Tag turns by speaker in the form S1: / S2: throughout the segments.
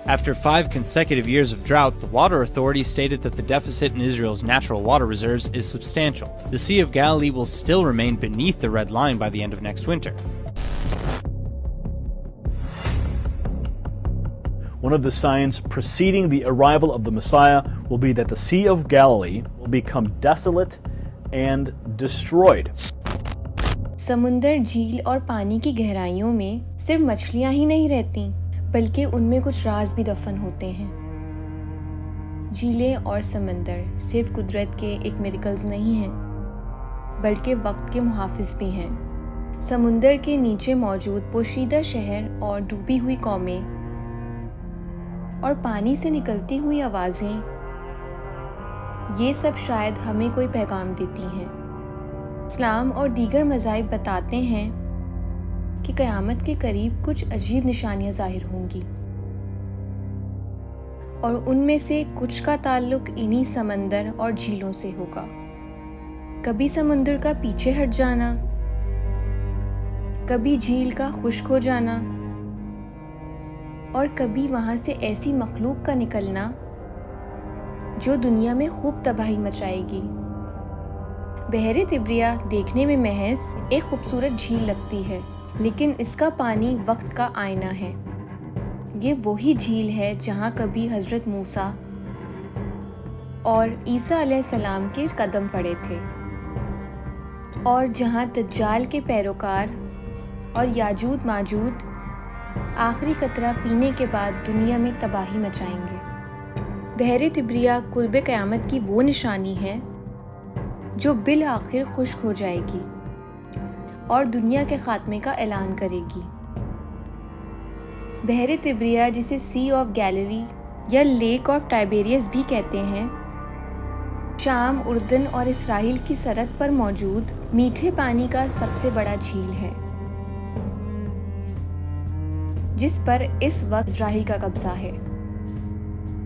S1: After 5 consecutive years of drought, the Water Authority stated that the deficit in Israel's natural water reserves is substantial. The Sea of Galilee will still remain beneath the red line by the end of next winter.
S2: One of the signs preceding the arrival of the Messiah will be that the Sea of Galilee will become desolate and destroyed.
S3: سمندر جھیل اور پانی کی گہرائیوں میں صرف مچھلیاں ہی نہیں رہتی بلکہ ان میں کچھ راز بھی دفن ہوتے ہیں۔ جھیلیں اور سمندر صرف قدرت کے ایک میریکلز نہیں ہیں بلکہ وقت کے محافظ بھی ہیں۔ سمندر کے نیچے موجود پوشیدہ شہر اور ڈوبی ہوئی قومیں اور پانی سے نکلتی ہوئی آوازیں، یہ سب شاید ہمیں کوئی پیغام دیتی ہیں۔ اسلام اور دیگر مذاہب بتاتے ہیں کہ قیامت کے قریب کچھ عجیب نشانیاں ظاہر ہوں گی، اور ان میں سے کچھ کا تعلق انہی سمندر اور جھیلوں سے ہوگا۔ کبھی سمندر کا پیچھے ہٹ جانا، کبھی جھیل کا خشک ہو جانا، اور کبھی وہاں سے ایسی مخلوق کا نکلنا جو دنیا میں خوب تباہی مچائے گی۔ بحر طبریہ دیکھنے میں محض ایک خوبصورت جھیل لگتی ہے، لیکن اس کا پانی وقت کا آئینہ ہے۔ یہ وہی جھیل ہے جہاں کبھی حضرت موسیٰ اور عیسیٰ علیہ السلام کے قدم پڑے تھے، اور جہاں دجال کے پیروکار اور یاجوج ماجوج آخری قطرہ پینے کے بعد دنیا میں تباہی مچائیں گے۔ بحر طبریہ قرب قیامت کی وہ نشانی ہے جو بالآخر خشک ہو جائے گی اور دنیا کے خاتمے کا اعلان کرے گی۔ بحر طبریہ، جسے سی آف گیلیلی یا لیک آف ٹائبیریس بھی کہتے ہیں، شام، اردن اور اسرائیل کی سرحد پر موجود میٹھے پانی کا سب سے بڑا جھیل ہے، جس پر اس وقت اسرائیل کا قبضہ ہے۔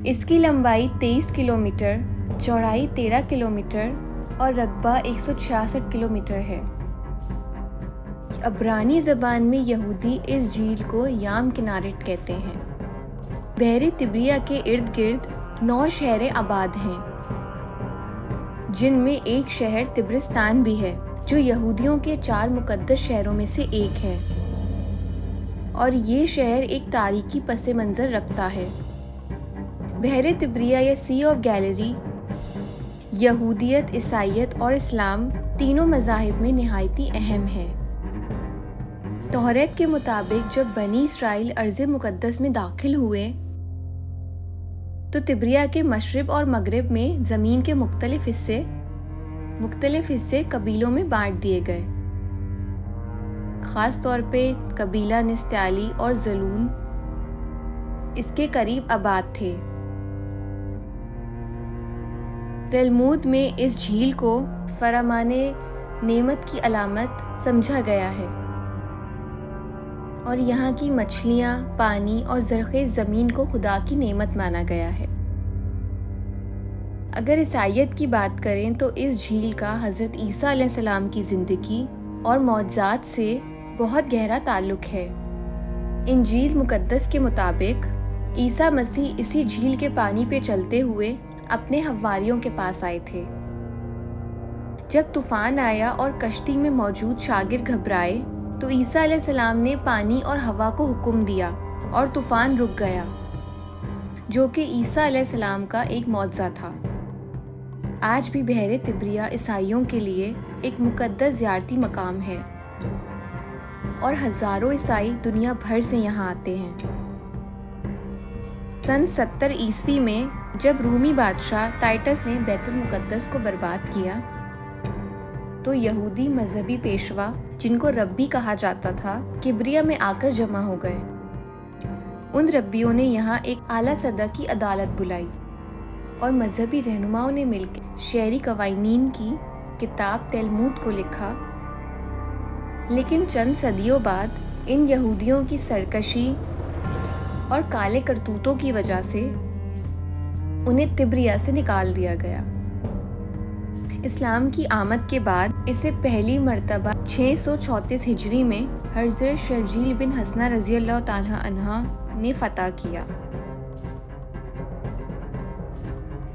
S3: اس کی لمبائی 23 کلومیٹر، چوڑائی 13 کلومیٹر اور رقبہ 166 کلومیٹر ہے۔ عبرانی زبان میں یہودی اس جھیل کو یام کنارٹ کہتے ہیں۔ بحر طبریہ کے ارد گرد 9 شہریں آباد ہیں، جن میں ایک شہر طبرستان بھی ہے، جو یہودیوں کے 4 مقدس شہروں میں سے ایک ہے، اور یہ شہر ایک تاریخی پس منظر رکھتا ہے۔ بحر طبریہ یا سی آف گیلیلی یہودیت، عیسائیت اور اسلام تینوں مذاہب میں نہایتی اہم ہے۔ توریت کے مطابق جب بنی اسرائیل ارض مقدس میں داخل ہوئے تو طبریہ کے مشرق اور مغرب میں زمین کے مختلف حصے قبیلوں میں بانٹ دیے گئے۔ خاص طور پہ قبیلہ نستعلی اور زلون اس کے قریب آباد تھے۔ تلمود میں اس جھیل کو فرمان نعمت کی علامت سمجھا گیا ہے، اور یہاں کی مچھلیاں، پانی اور زرخیز زمین کو خدا کی نعمت مانا گیا ہے۔ اگر عیسائیت کی بات کریں تو اس جھیل کا حضرت عیسیٰ علیہ السلام کی زندگی اور معجزات سے بہت گہرا تعلق ہے۔ انجیل مقدس کے مطابق عیسیٰ مسیح اسی جھیل کے پانی پہ چلتے ہوئے اپنے حواریوں کے پاس آئے تھے۔ جب طوفان آیا اور کشتی میں موجود شاگرد گھبرائے تو عیسیٰ علیہ السلام نے پانی اور ہوا کو حکم دیا اور طوفان رک گیا، جو کہ عیسیٰ علیہ السلام کا ایک معجزہ تھا۔ آج بھی بحر طبریہ عیسائیوں کے لیے ایک مقدس زیارتی مقام ہے، اور ہزاروں عیسائی دنیا بھر سے یہاں آتے ہیں۔ سن 70 عیسوی میں جب رومی بادشاہ ٹائٹس نے بیت المقدس کو برباد کیا تو یہودی مذہبی پیشوا، جن کو ربی کہا جاتا تھا، کبریہ میں آ کر جمع ہو گئے۔ ان ربیوں نے یہاں ایک اعلیٰ سطح کی عدالت بلائی، اور مذہبی رہنماؤں نے مل کر شہری قوانین کی کتاب تلمود کو لکھا۔ لیکن چند صدیوں بعد ان یہودیوں کی سرکشی اور کالے کرتوتوں کی وجہ سے انہیں طبریہ سے نکال دیا گیا۔ اسلام کی آمد کے بعد اسے پہلی مرتبہ 634 ہجری میں حضرت شرجیل بن حسنہ رضی اللہ تعالی عنہ نے فتح کیا۔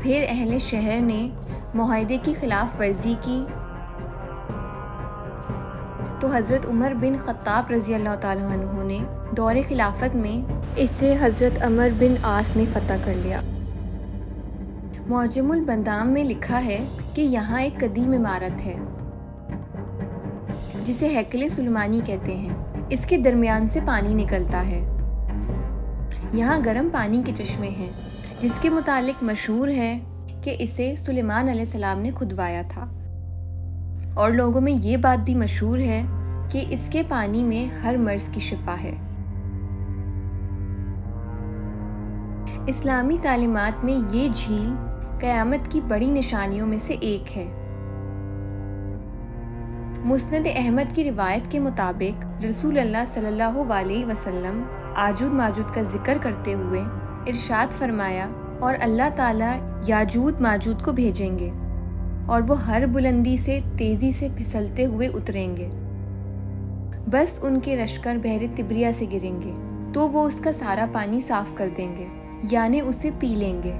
S3: پھر اہل شہر نے معاہدے کی خلاف ورزی کی تو حضرت عمر بن خطاب رضی اللہ تعالیٰ عنہ نے دور خلافت میں اسے حضرت عمر بن عاص نے فتح کر لیا۔ معجم البندام میں لکھا ہے کہ یہاں ایک قدیم عمارت ہے جسے ہیکل سلیمانی کہتے ہیں۔ اس کے درمیان سے پانی نکلتا ہے۔ یہاں گرم پانی کے چشمے ہیں جس کے متعلق مشہور ہے کہ اسے سلیمان علیہ السلام نے کھدوایا تھا، اور لوگوں میں یہ بات بھی مشہور ہے کہ اس کے پانی میں ہر مرض کی شفا ہے۔ اسلامی تعلیمات میں یہ جھیل قیامت کی بڑی نشانیوں میں سے ایک ہے۔ مسند احمد کی روایت کے مطابق رسول اللہ صلی اللہ علیہ وسلم آجود ماجود کا ذکر کرتے ہوئے ارشاد فرمایا، اور اللہ تعالیٰ یاجود ماجود کو بھیجیں گے اور وہ ہر بلندی سے تیزی سے پھسلتے ہوئے اتریں گے، بس ان کے لشکر بحر تبریہ سے گریں گے تو وہ اس کا سارا پانی صاف کر دیں گے، یعنی اسے پی لیں گے۔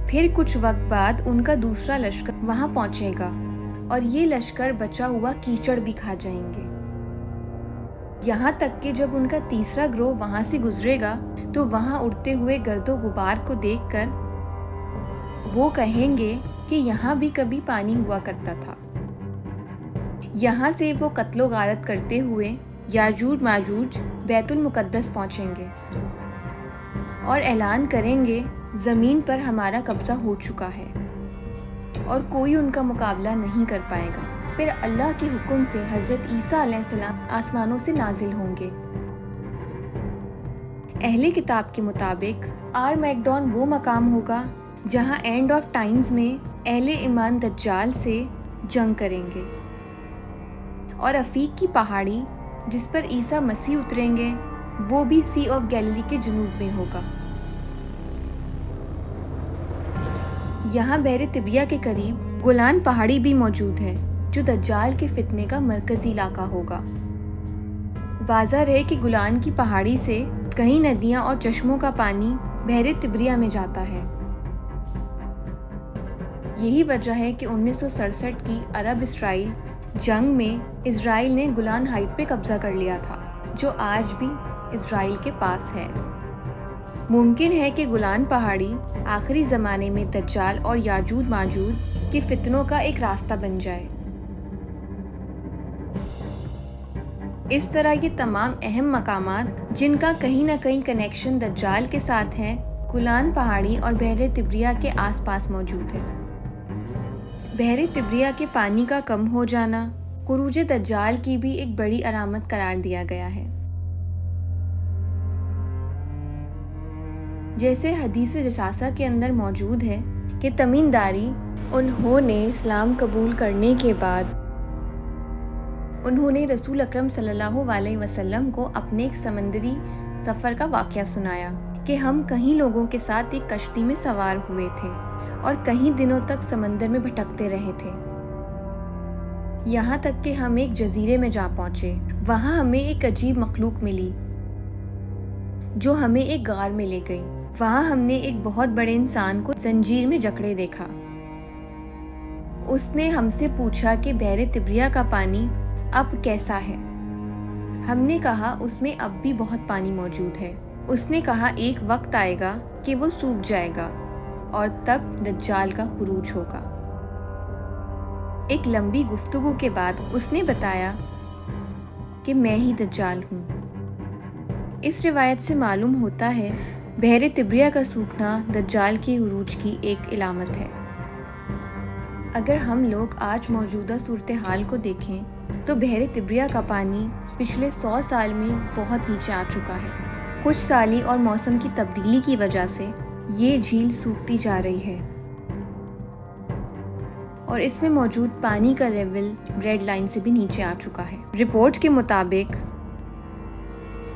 S3: پھر کچھ وقت بعد ان کا دوسرا لشکر وہاں پہنچے گا اور یہ لشکر بچا ہوا کیچڑ بھی کھا جائیں گے، یہاں تک کہ جب ان کا تیسرا گروہ وہاں سے گزرے گا تو وہاں اڑتے ہوئے گرد و غبار کو دیکھ کر وہ کہیں گے کہ یہاں بھی کبھی پانی ہوا کرتا تھا۔ یہاں سے وہ قتل و غارت کرتے ہوئے یاجوج ماجوج بیت المقدس پہنچیں گے اور اعلان کریں گے زمین پر ہمارا قبضہ ہو چکا ہے اور کوئی ان کا مقابلہ نہیں کر پائے گا۔ پھر اللہ کے حکم سے حضرت عیسیٰ علیہ السلام آسمانوں سے نازل ہوں گے۔ اہل کتاب کے مطابق آرمیگڈون وہ مقام ہوگا جہاں اینڈ آف ٹائمز میں اہل ایمان دجال سے جنگ کریں گے، اور افیق کی پہاڑی جس پر عیسیٰ مسیح اتریں گے وہ بھی سی آف گیلیلی کے جنوب میں ہوگا۔ یہاں بحر طبریہ کے قریب گولان پہاڑی بھی موجود ہے جو دجال کے فتنے کا مرکزی علاقہ ہوگا۔ واضح رہے کہ گولان کی پہاڑی سے کئی ندیاں اور چشموں کا پانی بحر طبریہ میں جاتا ہے۔ یہی وجہ ہے کہ 1967 کی عرب اسرائیل جنگ میں اسرائیل نے گولان ہائٹ پہ قبضہ کر لیا تھا، جو آج بھی اسرائیل کے پاس ہے۔ ممکن ہے کہ گولان پہاڑی آخری زمانے میں دجال اور یاجوج ماجوج کے فتنوں کا ایک راستہ بن جائے۔ اس طرح یہ تمام اہم مقامات جن کا کہیں نہ کہیں کنیکشن دجال کے ساتھ ہے، گولان پہاڑی اور بحر طبریہ کے آس پاس موجود ہے۔ بحر طبریہ کے پانی کا کم ہو جانا خروج دجال کی بھی ایک بڑی علامت قرار دیا گیا ہے۔ جیسے حدیث جساسہ کے اندر موجود ہے کہ تمیم داری انہوں نے اسلام قبول کرنے کے بعد انہوں نے رسول اکرم صلی اللہ علیہ وسلم کو اپنے ایک سمندری سفر کا واقعہ سنایا کہ ہم کئی لوگوں کے ساتھ ایک کشتی میں سوار ہوئے تھے اور کئی دنوں تک سمندر میں بھٹکتے رہے تھے، یہاں تک کہ ہم ایک جزیرے میں جا پہنچے۔ وہاں ہمیں ایک عجیب مخلوق ملی جو ہمیں ایک غار میں لے گئی۔ وہاں ہم نے ایک بہت بڑے انسان کو زنجیر میں جکڑے دیکھا۔ اس نے ہم سے پوچھا کہ بحر طبریہ کا پانی اب کیسا ہے؟ ہم نے کہا اس میں اب بھی بہت پانی موجود ہے۔ اس نے کہا ایک وقت آئے گا کہ وہ سوکھ جائے گا اور تب دجال کا خروج ہوگا۔ ایک لمبی گفتگو کے بعد اس نے بتایا کہ میں ہی دجال ہوں۔ اس روایت سے معلوم ہوتا ہے بحر طبریہ کا سوکھنا دجال کے عروج کی ایک علامت ہے۔ اگر ہم لوگ آج موجودہ صورتحال کو دیکھیں تو بحر طبریہ کا پانی پچھلے 100 سال میں بہت نیچے آ چکا ہے۔ خشک سالی اور موسم کی تبدیلی کی وجہ سے یہ جھیل سوکھتی جا رہی ہے اور اس میں موجود پانی کا لیول ریڈ لائن سے بھی نیچے آ چکا ہے۔ رپورٹ کے مطابق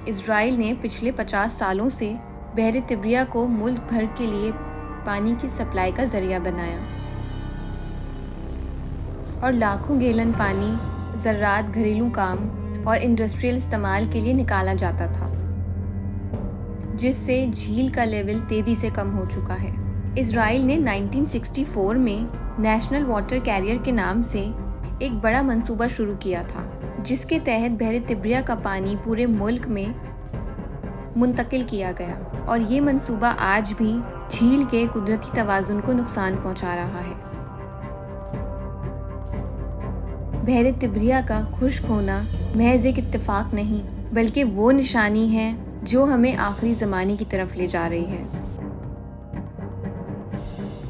S3: اسرائیل نے پچھلے 50 سالوں سے بحر طبریہ کو ملک بھر کے لیے پانی کی سپلائی کا ذریعہ بنایا اور لاکھوں گیلن پانی زراعت، گھریلو کام اور انڈسٹریل استعمال کے لیے نکالا جاتا تھا، جس سے جھیل کا لیول تیزی سے کم ہو چکا ہے۔ اسرائیل نے 1964 میں نیشنل واٹر کیریئر کے نام سے ایک بڑا منصوبہ شروع کیا تھا، جس کے تحت بحر تبریہ کا پانی پورے ملک میں منتقل کیا گیا، اور یہ منصوبہ آج بھی جھیل کے قدرتی توازن کو نقصان پہنچا رہا ہے۔ بحر تبریہ کا خشک ہونا محض ایک اتفاق نہیں، بلکہ وہ نشانی ہے جو ہمیں آخری زمانے کی طرف لے جا رہی ہے۔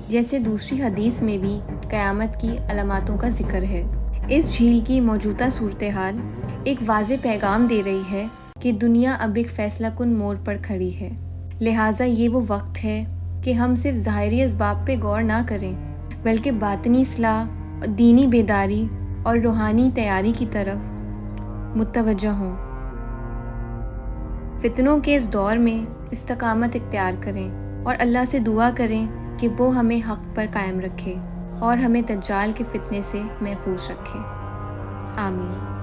S3: جیسے دوسری حدیث میں بھی قیامت کی علاماتوں کا ذکر ہے، اس جھیل کی موجودہ صورتحال ایک واضح پیغام دے رہی ہے کہ دنیا اب ایک فیصلہ کن موڑ پر کھڑی ہے، لہٰذا یہ وہ وقت ہے کہ ہم صرف ظاہری اسباب پہ غور نہ کریں، بلکہ باطنی اصلاح، دینی بیداری اور روحانی تیاری کی طرف متوجہ ہوں۔ فتنوں کے اس دور میں استقامت اختیار کریں اور اللہ سے دعا کریں کہ وہ ہمیں حق پر قائم رکھے اور ہمیں دجال کے فتنے سے محفوظ رکھے۔ آمین۔